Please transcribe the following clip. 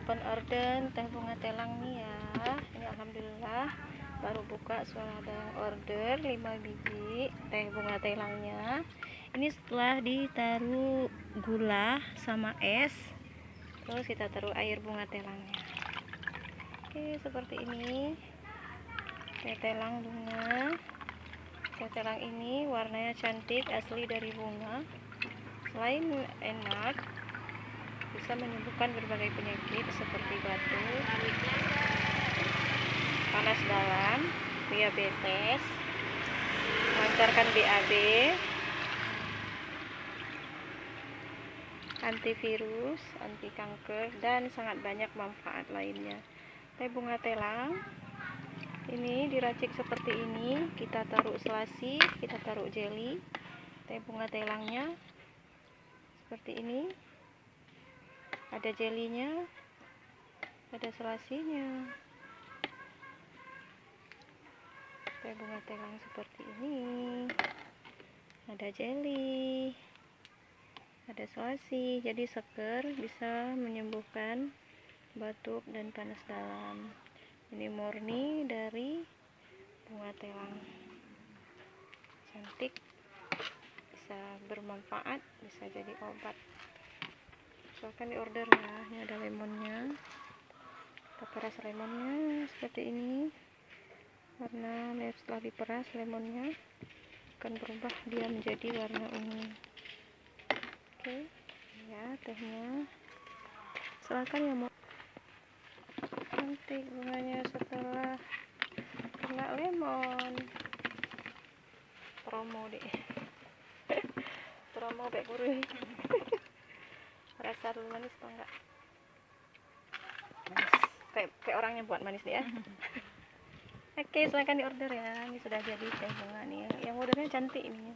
open order teh bunga telang nih ya. Ini alhamdulillah baru buka, sudah ada yang order 5 biji teh bunga telangnya. Ini setelah ditaruh gula sama es, terus kita taruh air bunga telangnya. Oke, seperti ini teh telang bunga. Teh telang ini warnanya cantik, asli dari bunga. Selain enak, bisa menyembuhkan berbagai penyakit seperti batuk, panas dalam, diabetes, melancarkan BAB, antivirus, anti kanker, dan sangat banyak manfaat lainnya. Teh bunga telang ini diracik seperti ini, kita taruh selasi, kita taruh jeli. Teh bunga telangnya seperti ini, ada jelinya, ada selasinya. Teh bunga telang seperti ini, ada jeli, ada selasi, jadi seger, bisa menyembuhkan batuk dan panas dalam. Ini murni dari bunga telang, cantik, bisa bermanfaat, bisa jadi obat. Silahkan di order ya. Ini ada lemonnya, kita peras lemonnya seperti ini. Karena setelah diperas lemonnya akan berubah dia menjadi warna ungu. Oke ya, tehnya silakan ya, mau cantik bunganya setelah kena lemon. Promo deh. Promo baik gurih. Rasa dulu manis atau enggak? Manis. Kayak orangnya buat manis deh ya. Oke, silakan di order ya. Ini sudah jadi teh bunga nih. Yang ordernya cantik ini.